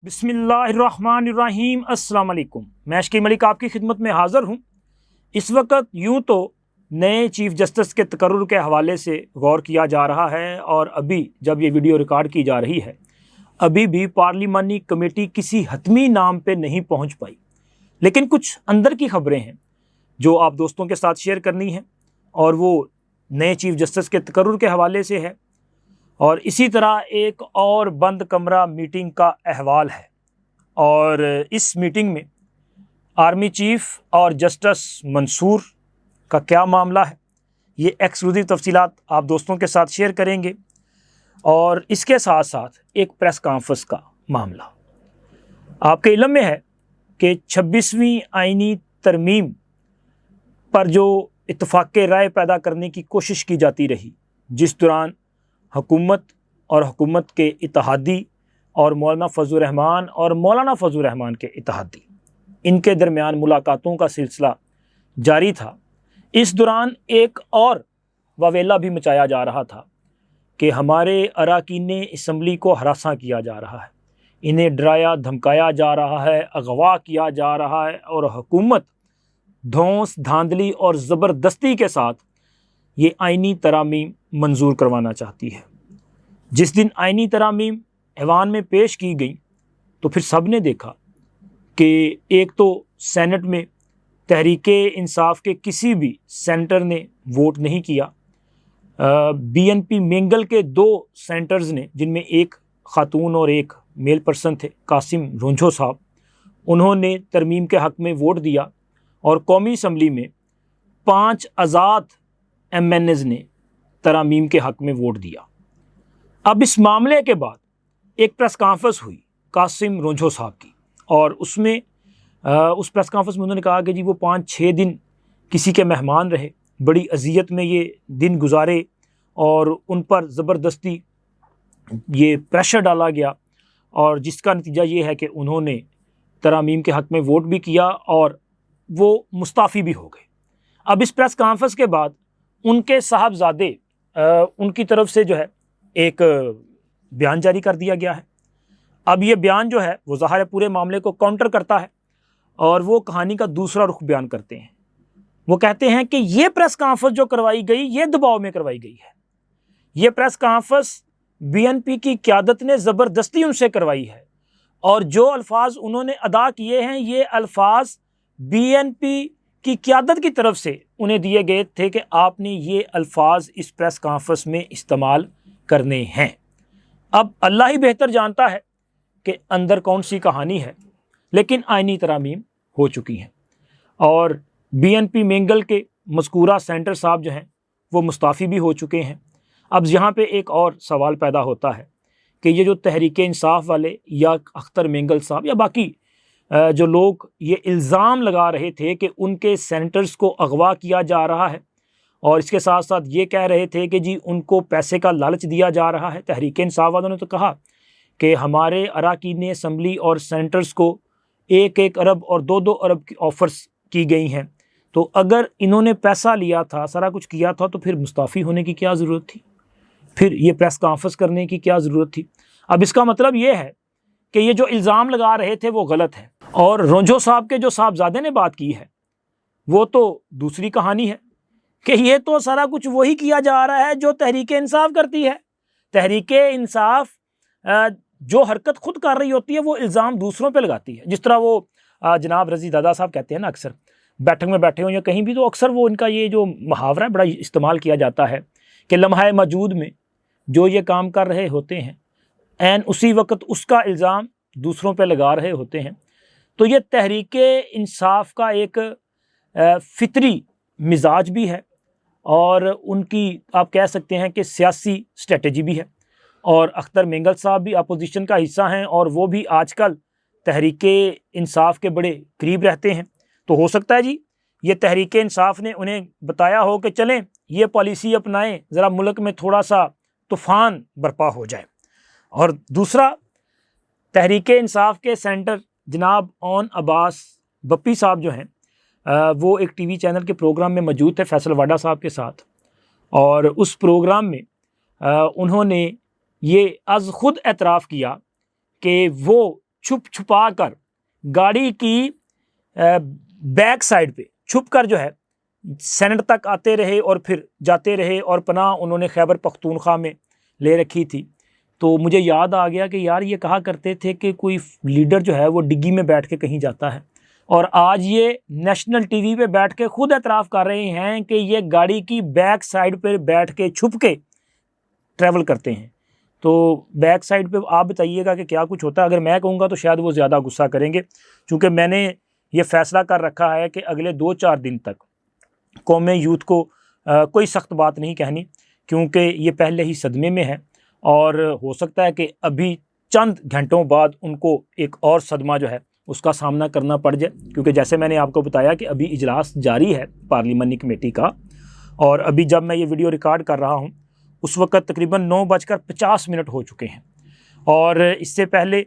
बिस्मिल्लाहिर्रहमानिर्रहीम अस्सलाम वालेकुम। मैं अशकी मलिक आपकी खिदमत में हाज़िर हूँ। इस वक्त यूँ तो नए चीफ़ जस्टिस के तकर्रुर के हवाले से गौर किया जा रहा है और अभी जब ये वीडियो रिकॉर्ड की जा रही है अभी भी पार्लिमानी कमेटी किसी हतमी नाम पे नहीं पहुँच पाई, लेकिन कुछ अंदर की ख़बरें हैं जो आप दोस्तों के साथ शेयर करनी है और वो नए चीफ़ जस्टिस के तकर्रुर के हवाले से है और इसी तरह एक और बंद कमरा मीटिंग का अहवाल है और इस मीटिंग में आर्मी चीफ़ और जस्टिस मंसूर का क्या मामला है, ये एक्सक्लूसिव तफसीलात आप दोस्तों के साथ शेयर करेंगे और इसके साथ साथ एक प्रेस कॉन्फ्रेंस का मामला। आपके इल्म में है कि 26वीं आईनी तरमीम पर जो इत्तफाक़ राय पैदा करने की कोशिश की जाती रही, जिस दौरान हुकूमत और हुकूमत के इत्तेहादी और मौलाना फजल रहमान और मौलाना फजल रहमान के इत्तेहादी, इनके दरमियान मुलाकातों का सिलसिला जारी था। इस दौरान एक और वावेला भी मचाया जा रहा था कि हमारे अरकान असम्बली को हरासा किया जा रहा है, इन्हें डराया धमकाया जा रहा है, अगवा किया जा रहा है और हुकूमत धौंस धांधली और ज़बरदस्ती के साथ ये आइनी तरामीम मंजूर करवाना चाहती है। जिस दिन आइनी तरामीम ऐवान में पेश की गई तो फिर सब ने देखा कि एक तो सेनेट में तहरीके इंसाफ के किसी भी सेंटर ने वोट नहीं किया। बीएनपी मेंगल के 2 सेंटर्स ने, जिनमें एक ख़ातून और एक मेल पर्सन थे, कासिम रोंझो साहब, उन्होंने तरमीम के हक़ में वोट दिया और कौमी असम्बली में 5 आज़ाद MNAs ने तरामीम के हक़ में वोट दिया। अब इस मामले के बाद एक प्रेस कॉन्फ्रेंस हुई कासिम रोंझो साहब की और उसमें उस प्रेस कॉन्फ्रेंस में उन्होंने कहा कि जी वो 5-6 दिन किसी के मेहमान रहे, बड़ी अजियत में ये दिन गुजारे और उन पर ज़बरदस्ती ये प्रेशर डाला गया और जिसका नतीजा ये है कि उन्होंने तरामीम के हक़ में वोट भी किया और वो मुस्ताफ़ी भी हो गए। अब इस प्रेस कॉन्फ्रेंस के बाद उनके साहबजादे उनकी तरफ से जो है एक बयान जारी कर दिया गया है। अब ये बयान जो है वो ज़ाहिर है पूरे मामले को काउंटर करता है और वो कहानी का दूसरा रुख बयान करते हैं। वो कहते हैं कि ये प्रेस कॉन्फ्रेंस जो करवाई गई ये दबाव में करवाई गई है, ये प्रेस कॉन्फ्रेंस BNP की क़यादत ने ज़बरदस्ती उनसे करवाई है और जो अल्फाज उन्होंने अदा किए हैं ये अल्फाज BNP की क़यादत की तरफ से उन्हें दिए गए थे कि आपने ये अल्फाज इस प्रेस कॉन्फ्रेंस में इस्तेमाल करने हैं। अब अल्लाह ही बेहतर जानता है कि अंदर कौन सी कहानी है, लेकिन आइनी तरामीम हो चुकी हैं और BNP मेंगल के मज़कूरा सेंटर साहब जो हैं वो मुस्ताफ़ी भी हो चुके हैं। अब यहाँ पे एक और सवाल पैदा होता है कि ये जो तहरीक इंसाफ वाले या अख्तर मेंगल साहब या बाकी जो लोग ये इल्ज़ाम लगा रहे थे कि उनके सेंटर्स को अगवा किया जा रहा है और इसके साथ साथ ये कह रहे थे कि जी उनको पैसे का लालच दिया जा रहा है। तहरीक इंसाफ वालों ने तो कहा कि हमारे अरकान असम्बली और सेंटर्स को 1-1 अरब और 2-2 अरब की ऑफ़र्स की गई हैं, तो अगर इन्होंने पैसा लिया था, सारा कुछ किया था, तो फिर मुस्ताफ़ी होने की क्या ज़रूरत थी, फिर ये प्रेस कॉन्फ्रेंस करने की क्या ज़रूरत थी। अब इसका मतलब ये है कि ये जो इल्ज़ाम लगा रहे थे वो गलत है और रोंझो साहब के जो साहबजादे ने बात की है वो तो दूसरी कहानी है कि ये तो सारा कुछ वही किया जा रहा है जो तहरीक इंसाफ करती है। तहरीक इंसाफ जो हरकत खुद कर रही होती है वो इल्ज़ाम दूसरों पे लगाती है। जिस तरह वो जनाब रज़ी दादा साहब कहते हैं ना, अक्सर बैठक में बैठे हो या कहीं भी, तो अक्सर वो इनका ये जो मुहावरा है बड़ा इस्तेमाल किया जाता है कि लम्हा मौजूद में जो ये काम कर रहे होते हैं एन उसी वक्त उसका इल्ज़ाम दूसरों पे लगा रहे होते हैं। तो ये तहरीक इंसाफ का एक फितरी मिजाज भी है और उनकी आप कह सकते हैं कि सियासी स्ट्रेटजी भी है और अख्तर मेंगल साहब भी अपोजिशन का हिस्सा हैं और वो भी आजकल तहरीक इंसाफ के बड़े करीब रहते हैं। तो हो सकता है जी ये तहरीक इंसाफ ने उन्हें बताया हो कि चलें ये पॉलिसी अपनाएं, ज़रा मुल्क में थोड़ा सा तूफ़ान बर्पा हो जाए। और दूसरा, तहरीक इंसाफ के सेंटर जनाब ओन अब्बास बप्पी साहब जो हैं वो एक TV चैनल के प्रोग्राम में मौजूद थे फैसल वाडा साहब के साथ और उस प्रोग्राम में उन्होंने ये अज़ ख़ुद एतराफ़ किया कि वो छुप छुपा कर गाड़ी की बैक साइड पे छुप कर जो है सेनेट तक आते रहे और फिर जाते रहे, और पनाह उन्होंने खैबर पख्तूनख्वा में ले रखी थी। तो मुझे याद आ गया कि यार ये कहा करते थे कि कोई लीडर जो है वो डिग्गी में बैठ के कहीं जाता है, और आज ये नेशनल टीवी पे बैठ के खुद एतराफ़ कर रहे हैं कि ये गाड़ी की बैक साइड पर बैठ के छुप के ट्रैवल करते हैं। तो बैक साइड पे आप बताइएगा कि क्या कुछ होता है। अगर मैं कहूँगा तो शायद वो ज़्यादा गुस्सा करेंगे, क्योंकि मैंने ये फ़ैसला कर रखा है कि अगले 2-4 दिन तक कौम यूथ को कोई सख्त बात नहीं कहनी, क्योंकि ये पहले ही सदमे में है, और हो सकता है कि अभी चंद घंटों बाद उनको एक और सदमा जो है उसका सामना करना पड़ जाए। क्योंकि जैसे मैंने आपको बताया कि अभी इजलास जारी है पार्लिमानी कमेटी का, और अभी जब मैं ये वीडियो रिकॉर्ड कर रहा हूँ उस वक़्त तकरीबन 9:50 हो चुके हैं, और इससे पहले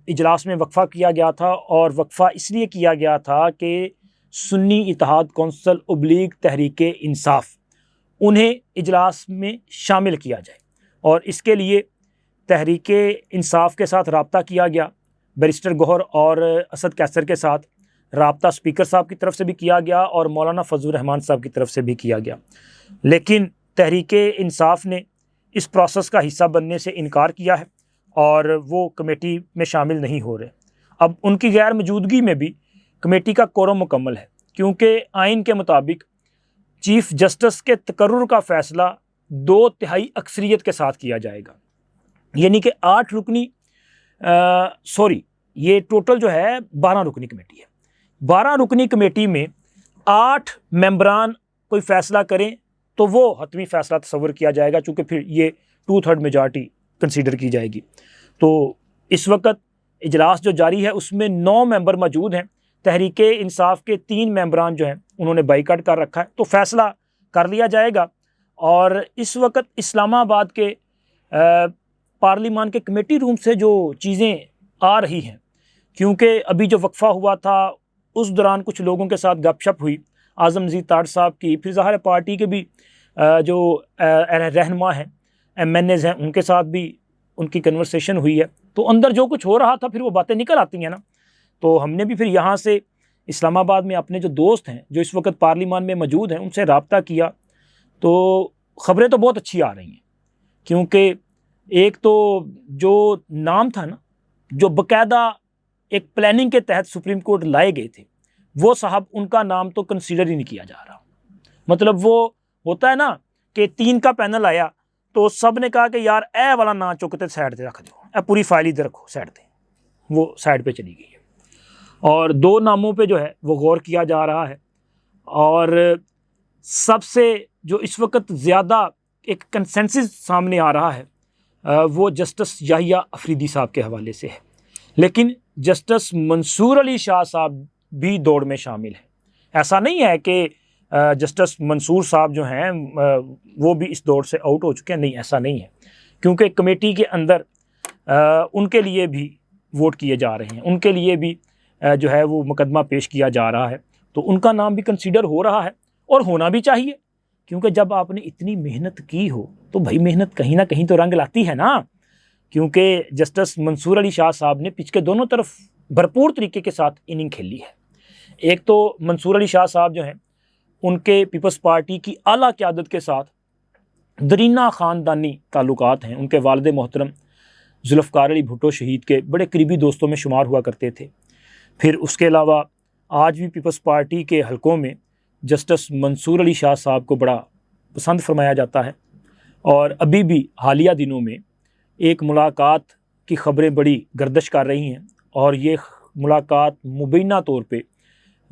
इजलास में वक्फ़ा किया गया था, और वक्फ़ा इसलिए किया गया था कि सुन्नी इत्तेहाद कौंसिल / तहरीक इंसाफ उन्हें इजलास में शामिल किया जाए, और इसके लिए तहरीक इंसाफ के साथ रब्ता किया गया। बैरिस्टर गौहर और असद कैसर के साथ रब्ता स्पीकर साहब की तरफ से भी किया गया और मौलाना फजलुर रहमान साहब की तरफ से भी किया गया, लेकिन तहरीक इंसाफ ने इस प्रोसेस का हिस्सा बनने से इनकार किया है और वो कमेटी में शामिल नहीं हो रहे। अब उनकी गैर मौजूदगी में भी कमेटी का कोरम मुकम्मल है, क्योंकि आइन के मुताबिक चीफ जस्टिस के तकर्रुर का फ़ैसला 2/3 अक्सरियत के साथ किया जाएगा। यानी कि 8 रुकनी ये टोटल जो है 12 रुकनी कमेटी है। 12 रुकनी कमेटी में 8 मेंबरान कोई फ़ैसला करें तो वो हतमी फ़ैसला तस्वर किया जाएगा, चूँकि फिर ये 2/3 मेजॉरिटी कंसीडर की जाएगी। तो इस वक्त इजलास जो जारी है उसमें 9 मेंबर मौजूद हैं। तहरीक इंसाफ के 3 मेंबरान जो हैं उन्होंने बाइकाट कर रखा है, तो फ़ैसला कर लिया जाएगा। और इस वक्त इस्लामाबाद के पार्लिमान के कमेटी रूम से जो चीज़ें आ रही हैं, क्योंकि अभी जो वक्फ़ा हुआ था उस दौरान कुछ लोगों के साथ गपशप हुई आज़म मजीद तार साहब की, फिर ज़ाहिर पार्टी के भी जो रहनुमा हैं, MNAs हैं, उनके साथ भी उनकी कन्वर्सेशन हुई है। तो अंदर जो कुछ हो रहा था फिर वो बातें निकल आती हैं ना। तो हमने भी फिर यहाँ से इस्लामाबाद में अपने जो दोस्त हैं जो इस वक्त पार्लिमान में मौजूद हैं उनसे रब्ता किया, तो ख़बरें तो बहुत अच्छी आ रही हैं। क्योंकि एक तो जो नाम था ना, जो बाकायदा एक प्लानिंग के तहत सुप्रीम कोर्ट लाए गए थे, वो साहब उनका नाम तो कंसीडर ही नहीं किया जा रहा। मतलब वो होता है ना कि 3 का पैनल आया तो सब ने कहा कि यार ए वाला ना चुकते साइड पे रख दो, ए पूरी फाइल इधर रखो साइड पे, वो साइड पे चली गई है। और 2 नामों पे जो है वो गौर किया जा रहा है, और सबसे जो इस वक्त ज़्यादा एक कंसेंसस सामने आ रहा है वो जस्टिस याहिया अफरीदी साहब के हवाले से है। लेकिन जस्टिस मंसूर अली शाह साहब भी दौड़ में शामिल है। ऐसा नहीं है कि जस्टिस मंसूर साहब जो हैं वो भी इस दौड़ से आउट हो चुके हैं, नहीं, ऐसा नहीं है। क्योंकि कमेटी के अंदर उनके लिए भी वोट किए जा रहे हैं, उनके लिए भी जो है वो मुकदमा पेश किया जा रहा है, तो उनका नाम भी कंसीडर हो रहा है और होना भी चाहिए। क्योंकि जब आपने इतनी मेहनत की हो तो भाई मेहनत कहीं ना कहीं तो रंग लाती है ना। क्योंकि जस्टिस मंसूर अली शाह साहब ने पिच के दोनों तरफ भरपूर तरीके के साथ इनिंग खेली है। एक तो मंसूर अली शाह साहब जो हैं उनके पीपल्स पार्टी की आला क़यादत के साथ दरीना ख़ानदानी ताल्लुकात हैं। उनके वालिद मोहतरम जुल्फ़कार अली भुट्टो शहीद के बड़े करीबी दोस्तों में शुमार हुआ करते थे। फिर उसके अलावा आज भी पीपल्स पार्टी के हलकों में जस्टिस मंसूर अली शाह साहब को बड़ा पसंद फरमाया जाता है। और अभी भी हालिया दिनों में एक मुलाकात की ख़बरें बड़ी गर्दिश कर रही हैं, और ये मुलाकात मुबैना तौर पे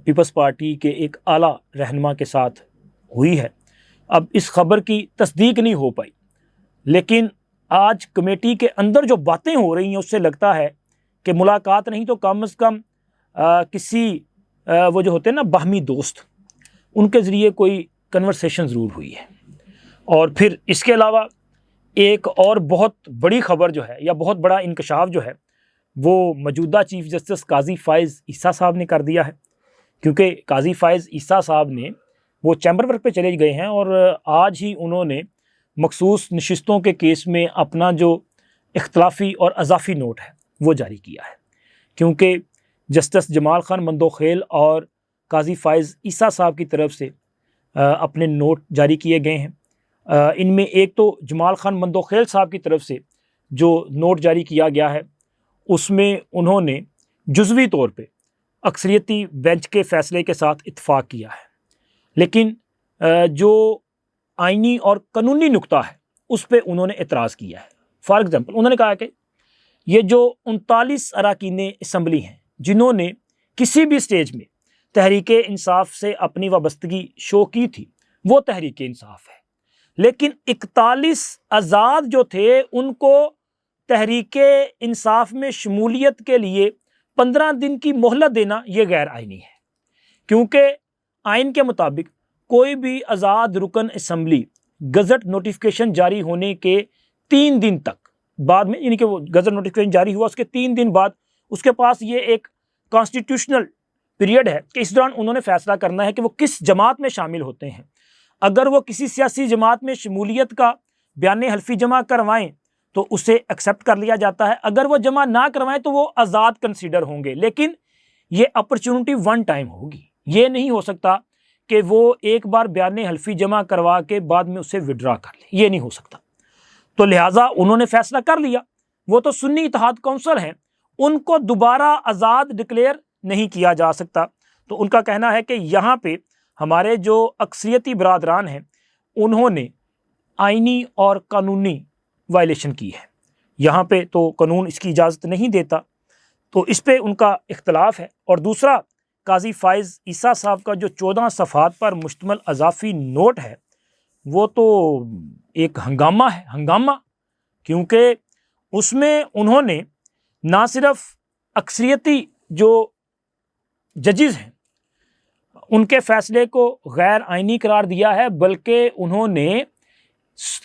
पीपल्स पार्टी के एक आला रहनुमा के साथ हुई है। अब इस खबर की तस्दीक नहीं हो पाई, लेकिन आज कमेटी के अंदर जो बातें हो रही हैं उससे लगता है कि मुलाकात नहीं तो कम से कम किसी वो जो होते हैं ना बाहमी दोस्त, उनके ज़रिए कोई कन्वर्सेशन ज़रूर हुई है। और फिर इसके अलावा एक और बहुत बड़ी ख़बर जो है या बहुत बड़ा इंकशाफ जो है वो मौजूदा चीफ़ जस्टिस काजी फ़ाइज़ ईसा साहब ने कर दिया है। क्योंकि काजी फ़ाइज़ ईसा साहब ने वो चैम्बर वर्क पे चले गए हैं और आज ही उन्होंने मखसूस नशिस्तों के केस में अपना जो इख्तलाफी और अज़ाफ़ी नोट है वो जारी किया है। क्योंकि जस्टिस जमाल खान मंदोखेल और काजी फ़ाइज़ ईसा साहब की तरफ से अपने नोट जारी किए गए हैं। इनमें एक तो जमाल खान मंदोखेल साहब की तरफ से जो नोट जारी किया गया है उसमें उन्होंने जुज़वी तौर पे अक्सरियती बेंच के फ़ैसले के साथ इत्तेफाक किया है, लेकिन जो आइनी और कानूनी नुक्ता है उस पर उन्होंने एतराज़ किया है। फॉर एग्ज़ाम्पल उन्होंने कहा कि ये जो 39 अरकान असम्बली हैं जिन्होंने किसी भी स्टेज में तहरीक इंसाफ से अपनी वाबस्तगी शो की थी वो तहरीक इंसाफ है, लेकिन 41 आज़ाद जो थे उनको तहरीक इंसाफ में शमूलियत के लिए 15 दिन की मोहलत देना ये गैर आइनी है, क्योंकि आइन के मुताबिक कोई भी आज़ाद रुकन असम्बली गज़ट नोटिफिकेशन जारी होने के 3 दिन तक बाद में, यानी कि वो गज़ट नोटिफिकेशन जारी हुआ उसके 3 दिन बाद उसके पास ये एक कॉन्स्टिट्यूशनल पीरियड है कि इस दौरान उन्होंने फ़ैसला करना है कि वो किस जमात में शामिल होते हैं। अगर वो किसी सियासी जमात में शमूलियत का बयान हल्फी जमा करवाएं तो उसे एक्सेप्ट कर लिया जाता है, अगर वो जमा ना करवाएं तो वो आज़ाद कंसीडर होंगे, लेकिन ये अपॉर्चुनिटी वन टाइम होगी। ये नहीं हो सकता कि वो एक बार बयान हल्फी जमा करवा के बाद में उसे विड्रा कर ले, ये नहीं हो सकता। तो लिहाजा उन्होंने फ़ैसला कर लिया, वो तो सुन्नी इत्तेहाद कौंसिल हैं, उनको दोबारा आज़ाद डिक्लेयर नहीं किया जा सकता। तो उनका कहना है कि यहाँ पे हमारे जो अक्सरियती बरादरान हैं उन्होंने आइनी और कानूनी वायलेशन की है, यहाँ पे तो कानून इसकी इजाज़त नहीं देता, तो इस पे उनका इख्तलाफ है। और दूसरा, काजी फ़ाइज़ ईसा साहब का जो 14 सफ़हात पर मुश्तमिल अज़ाफ़ी नोट है वो तो एक हंगामा है, हंगामा, क्योंकि उसमें उन्होंने ना सिर्फ अक्सरियती जो जजेस हैं उनके फ़ैसले को गैर आइनी करार दिया है, बल्कि उन्होंने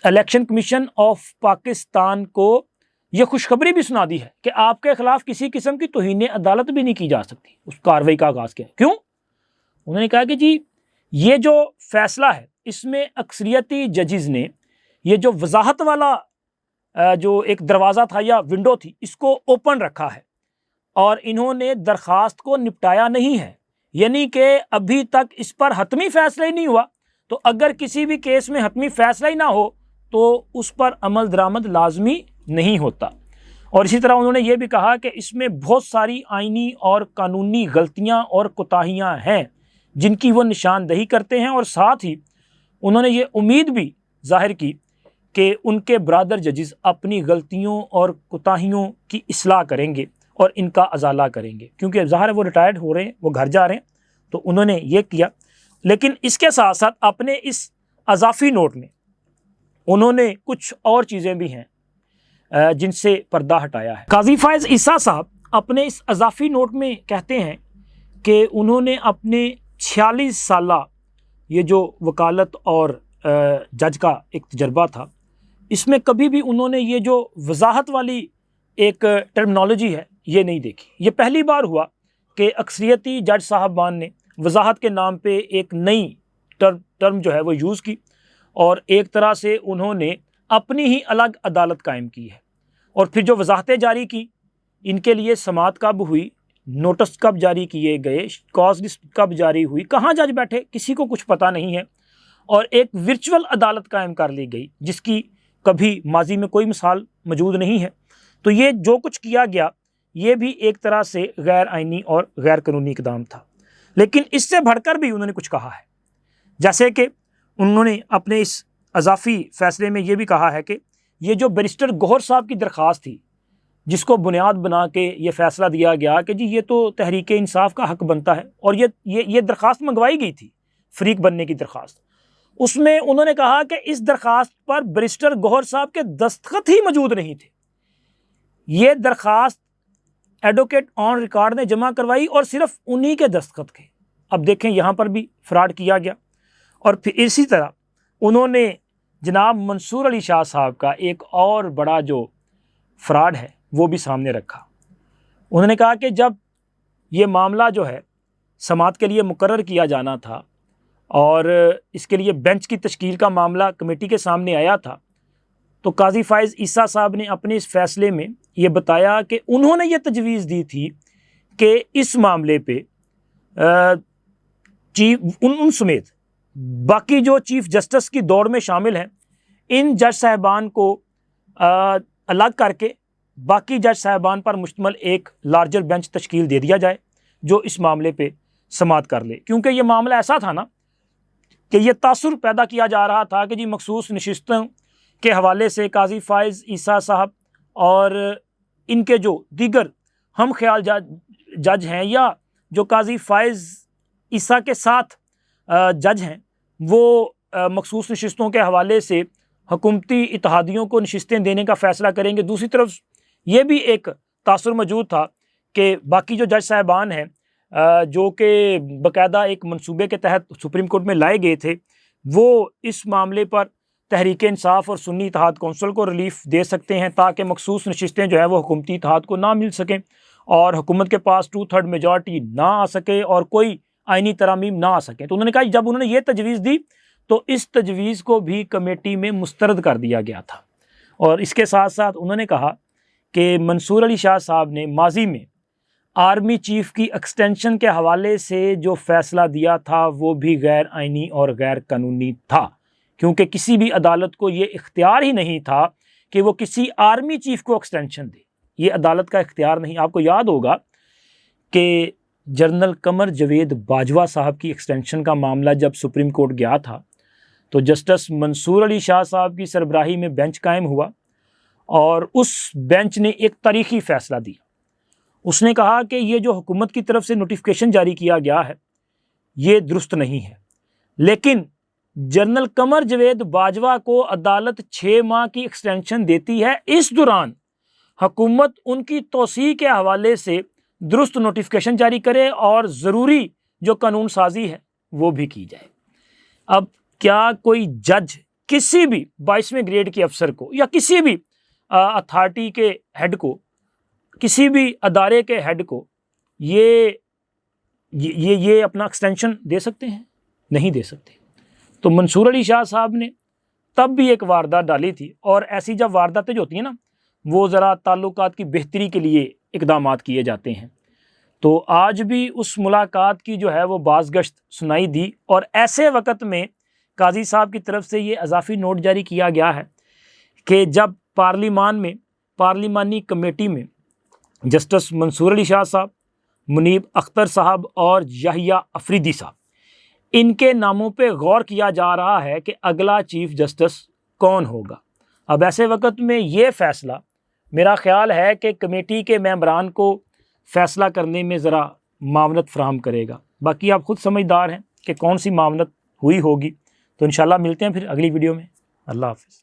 इलेक्शन कमीशन ऑफ पाकिस्तान को यह खुशखबरी भी सुना दी है कि आपके खिलाफ किसी किस्म की तौहीन अदालत भी नहीं की जा सकती। उस कार्रवाई का आगाज़ किया। क्यों? उन्होंने कहा कि जी ये जो फ़ैसला है इसमें अक्सरियती जजेस ने ये जो वजाहत वाला जो एक दरवाज़ा था या विंडो थी इसको ओपन रखा है और इन्होंने दरख्वास्त को निपटाया नहीं है, यानी कि अभी तक इस पर हतमी फ़ैसला ही नहीं हुआ। तो अगर किसी भी केस में हतमी फ़ैसला ही ना हो तो उस पर अमल दरामद लाजमी नहीं होता। और इसी तरह उन्होंने ये भी कहा कि इसमें बहुत सारी आइनी और कानूनी गलतियां और कोताहियां हैं जिनकी वो निशानदही करते हैं, और साथ ही उन्होंने ये उम्मीद भी जाहिर की कि उनके ब्रादर जजेस अपनी गलतियों और कोताहियों की इस्लाह करेंगे और इनका अजाला करेंगे, क्योंकि ज़ाहिर है वो रिटायर्ड हो रहे हैं, वो घर जा रहे हैं, तो उन्होंने ये किया। लेकिन इसके साथ साथ अपने इस अज़ाफ़ी नोट में उन्होंने कुछ और चीज़ें भी हैं जिनसे पर्दा हटाया है। काजी फ़ाइज़ ईसा साहब अपने इस अज़ाफ़ी नोट में कहते हैं कि उन्होंने अपने 46 साला ये जो वकालत और जज का एक तजर्बा था, इसमें कभी भी उन्होंने ये जो वजाहत वाली एक टर्मिनोलॉजी है ये नहीं देखी। ये पहली बार हुआ कि अक्सरियती जज साहबान ने वजाहत के नाम पे एक नई टर्म जो है वो यूज़ की और एक तरह से उन्होंने अपनी ही अलग अदालत कायम की है। और फिर जो वजाहतें जारी की, इनके लिए समाअत कब हुई, नोटिस कब जारी किए गए, कॉज लिस्ट कब जारी हुई, कहाँ जज बैठे, किसी को कुछ पता नहीं है। और एक वर्चुअल अदालत कायम कर ली गई जिसकी कभी माजी में कोई मिसाल मौजूद नहीं है। तो ये जो कुछ किया गया ये भी एक तरह से गैर आइनी और गैर कानूनी इक़दाम था। लेकिन इससे बढ़कर भी उन्होंने कुछ कहा है, जैसे कि उन्होंने अपने इस अज़ाफ़ी फ़ैसले में ये भी कहा है कि ये जो बैरिस्टर गौहर साहब की दरख्वास्त थी जिसको बुनियाद बना के ये फ़ैसला दिया गया कि जी ये तो तहरीक इंसाफ का हक़ बनता है, और ये दरख्वास्त मंगवाई गई थी फ़रीक बनने की दरख्वास्त, उसमें उन्होंने कहा कि इस दरख्वास्त पर बैरिस्टर गौहर साहब के दस्तखत ही मौजूद नहीं थे। ये दरख्वास्त एडवोकेट ऑन रिकॉर्ड ने जमा करवाई और सिर्फ उन्हीं के दस्तखत थे। अब देखें यहाँ पर भी फ्रॉड किया गया। और फिर इसी तरह उन्होंने जनाब मंसूर अली शाह साहब का एक और बड़ा जो फ्रॉड है वो भी सामने रखा। उन्होंने कहा कि जब ये मामला जो है समाअत के लिए मुकर्रर किया जाना था और इसके लिए बेंच की तश्कील का मामला कमेटी के सामने आया था, तो काजी फ़ाइज़ ईसा साहब ने अपने इस फ़ैसले में ये बताया कि उन्होंने ये तजवीज़ दी थी कि इस मामले पे चीफ उन समेत बाकी जो चीफ जस्टिस की दौड़ में शामिल हैं, इन जज साहिबान को अलग करके बाकी जज साहिबान पर मुश्तमल एक लार्जर बेंच तश्कील दे दिया जाए जो इस मामले पे समाअत कर ले। क्योंकि ये मामला ऐसा था ना कि ये तासुर पैदा किया जा रहा था कि जी मखसूस नशिस्तों के हवाले से काजी फ़ाइज़ ईसा साहब और इनके जो दीगर हम ख्याल जज हैं या जो काजी फ़ाइज़ ईसा के साथ जज हैं, वो मखसूस नशिस्तों के हवाले से हुकूमती इत्तेहादियों को नशिस्तें देने का फ़ैसला करेंगे। दूसरी तरफ ये भी एक तासुर मौजूद था कि बाकी जो जज साहिबान हैं जो कि बाकायदा एक मंसूबे के तहत सुप्रीम कोर्ट में लाए गए थे, वो इस मामले पर तहरीक इंसाफ और सुन्नी इत्तेहाद कौंसिल को रिलीफ दे सकते हैं ताकि मखसूस नशिस्तें जो है वो हुकूमती इत्तेहाद को ना मिल सकें और हुकूमत के पास 2/3 मेजॉरिटी ना आ सके और कोई आइनी तरामीम ना आ सके। तो उन्होंने कहा जब उन्होंने ये तजवीज़ दी तो इस तजवीज़ को भी कमेटी में मुस्तरद कर दिया गया था। और इसके साथ साथ उन्होंने कहा कि मंसूर अली शाह साहब ने माजी में आर्मी चीफ की एक्सटेंशन के हवाले से जो फ़ैसला दिया था वो भी गैर आइनी और गैर कानूनी था, क्योंकि किसी भी अदालत को ये इख्तियार ही नहीं था कि वो किसी आर्मी चीफ को एक्सटेंशन दे। ये अदालत का इख्तियार नहीं। आपको याद होगा कि जनरल कमर जवेद बाजवा साहब की एक्सटेंशन का मामला जब सुप्रीम कोर्ट गया था तो जस्टिस मंसूर अली शाह साहब की सरबराही में बेंच कायम हुआ और उस बेंच ने एक तारीखी फ़ैसला दिया। उसने कहा कि ये जो हुकूमत की तरफ से नोटिफिकेशन जारी किया गया है ये दुरुस्त नहीं है, लेकिन जनरल कमर जवेद बाजवा को अदालत 6 माह की एक्सटेंशन देती है। इस दौरान हुकूमत उनकी तौसीह के हवाले से दुरुस्त नोटिफिकेशन जारी करे और ज़रूरी जो कानून साजी है वो भी की जाए। अब क्या कोई जज किसी भी 22वें ग्रेड के अफसर को या किसी भी अथॉरिटी के हेड को, किसी भी अदारे के हेड को ये अपना एक्सटेंशन दे सकते हैं? नहीं दे सकते। तो मंसूर अली शाह साहब ने तब भी एक वारदात डाली थी और ऐसी जब वारदातें जो होती हैं ना वो ज़रा ताल्लुकात की बेहतरी के लिए इक़दामात किए जाते हैं। तो आज भी उस मुलाकात की जो है वो बाज़गश्त सुनाई दी और ऐसे वक़्त में काजी साहब की तरफ से ये इजाफी नोट जारी किया गया है कि जब पार्लिमान में पार्लिमानी कमेटी में जस्टिस मंसूर अली शाह साहब, मुनीब अख्तर साहब और याहिया अफरीदी साहब, इनके नामों पे गौर किया जा रहा है कि अगला चीफ जस्टिस कौन होगा। अब ऐसे वक्त में ये फ़ैसला मेरा ख्याल है कि कमेटी के मेंबरान को फ़ैसला करने में ज़रा मावनत फ़राहम करेगा। बाकी आप ख़ुद समझदार हैं कि कौन सी मावनत हुई होगी। तो इंशाल्लाह मिलते हैं फिर अगली वीडियो में। अल्लाह हाफ़िज़।